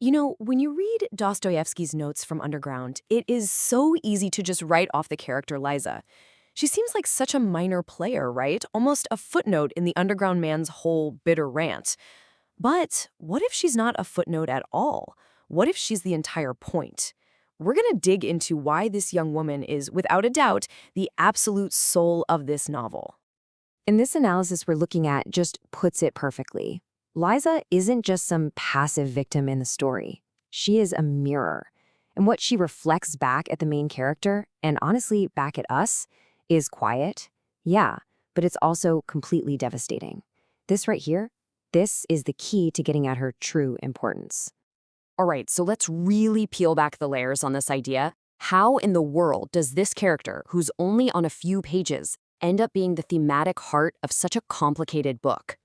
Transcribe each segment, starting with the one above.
You know, when you read Dostoevsky's notes from Underground, it is so easy to just write off the character Liza. She seems like such a minor player, right? Almost a footnote in the Underground man's whole bitter rant. But what if she's not a footnote at all? What if she's the entire point? We're going to dig into why this young woman is, without a doubt, the absolute soul of this novel. In this analysis we're looking at just puts it perfectly. Liza isn't just some passive victim in the story. She is a mirror. And what she reflects back at the main character, and honestly back at us, is quiet. Yeah, but it's also completely devastating. This right here, this is the key to getting at her true importance. All right, so let's really peel back the layers on this idea. How in the world does this character, who's only on a few pages, end up being the thematic heart of such a complicated book?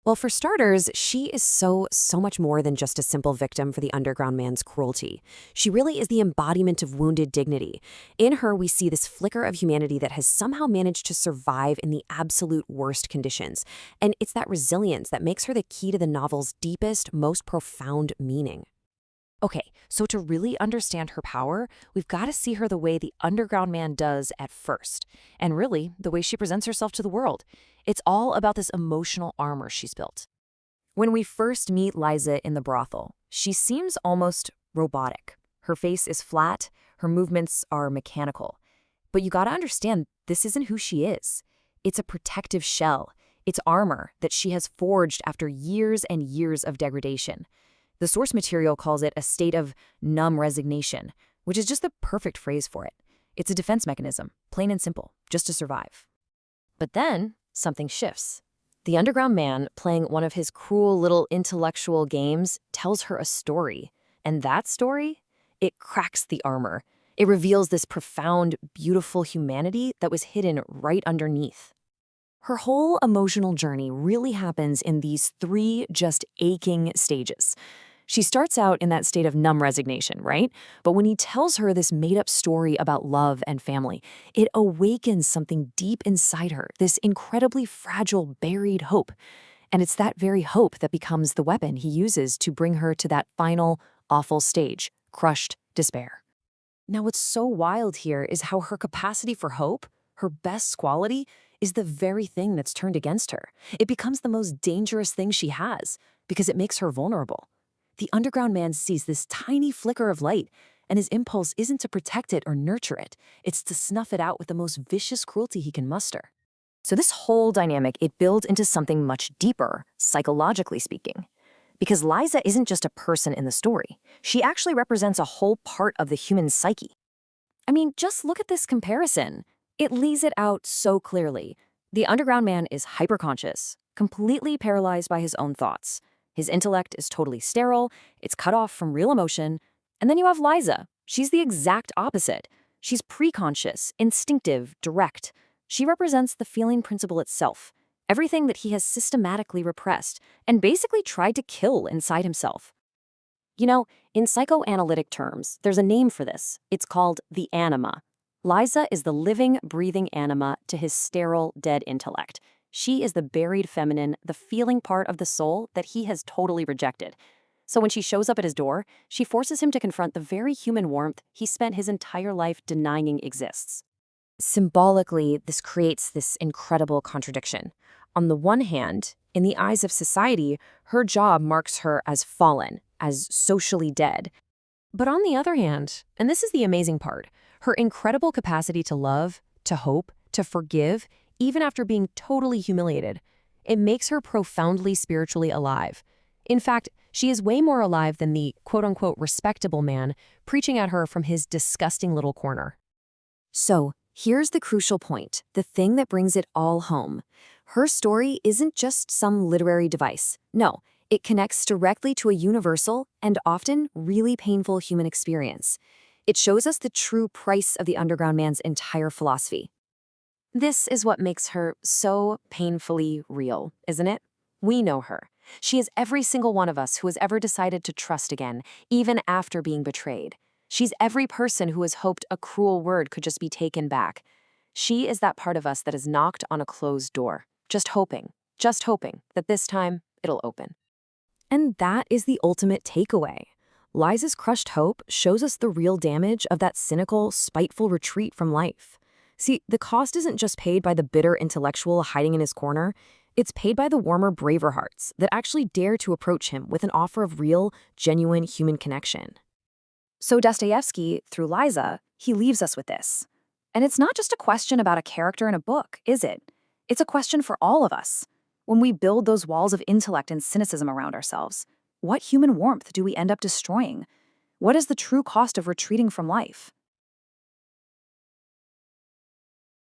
Well, for starters, she is so much more than just a simple victim for the Underground man's cruelty. She really is the embodiment of wounded dignity. In her, we see this flicker of humanity that has somehow managed to survive in the absolute worst conditions. And it's that resilience that makes her the key to the novel's deepest, most profound meaning. Okay, so to really understand her power, we've got to see her the way the Underground man does at first, and really the way she presents herself to the world. It's all about this emotional armor she's built. When we first meet Liza in the brothel, she seems almost robotic. Her face is flat, her movements are mechanical. But you gotta understand, this isn't who she is. It's a protective shell. It's armor that she has forged after years and years of degradation. The source material calls it a state of numb resignation, which is just the perfect phrase for it. It's a defense mechanism, plain and simple, just to survive. But then, something shifts. The Underground man, playing one of his cruel little intellectual games, tells her a story. And that story? It cracks the armor. It reveals this profound, beautiful humanity that was hidden right underneath. Her whole emotional journey really happens in these three just aching stages. She starts out in that state of numb resignation, right? But when he tells her this made-up story about love and family, it awakens something deep inside her, this incredibly fragile, buried hope. And it's that very hope that becomes the weapon he uses to bring her to that final, awful stage, crushed despair. Now, what's so wild here is how her capacity for hope, her best quality, is the very thing that's turned against her. It becomes the most dangerous thing she has because it makes her vulnerable. The Underground man sees this tiny flicker of light, and his impulse isn't to protect it or nurture it. It's to snuff it out with the most vicious cruelty he can muster. So this whole dynamic, it builds into something much deeper, psychologically speaking. Because Liza isn't just a person in the story. She actually represents a whole part of the human psyche. I mean, just look at this comparison. It lays it out so clearly. The Underground man is hyperconscious, completely paralyzed by his own thoughts. His intellect is totally sterile, it's cut off from real emotion. And then you have Liza. She's the exact opposite. She's preconscious, instinctive, direct. She represents the feeling principle itself, everything that he has systematically repressed and basically tried to kill inside himself. You know, in psychoanalytic terms, there's a name for this. It's called the anima. Liza is the living, breathing anima to his sterile, dead intellect. She is the buried feminine, the feeling part of the soul that he has totally rejected. So when she shows up at his door, she forces him to confront the very human warmth he spent his entire life denying exists. Symbolically, this creates this incredible contradiction. On the one hand, in the eyes of society, her job marks her as fallen, as socially dead. But on the other hand, and this is the amazing part, her incredible capacity to love, to hope, to forgive, even after being totally humiliated, it makes her profoundly spiritually alive. In fact, she is way more alive than the quote-unquote respectable man preaching at her from his disgusting little corner. So, here's the crucial point, the thing that brings it all home. Her story isn't just some literary device. No, it connects directly to a universal and often really painful human experience. It shows us the true price of the Underground man's entire philosophy. This is what makes her so painfully real, isn't it? We know her. She is every single one of us who has ever decided to trust again, even after being betrayed. She's every person who has hoped a cruel word could just be taken back. She is that part of us that has knocked on a closed door, just hoping that this time it'll open. And that is the ultimate takeaway. Liza's crushed hope shows us the real damage of that cynical, spiteful retreat from life. See, the cost isn't just paid by the bitter intellectual hiding in his corner, it's paid by the warmer, braver hearts that actually dare to approach him with an offer of real, genuine human connection. So Dostoevsky, through Liza, he leaves us with this. And it's not just a question about a character in a book, is it? It's a question for all of us. When we build those walls of intellect and cynicism around ourselves, what human warmth do we end up destroying? What is the true cost of retreating from life?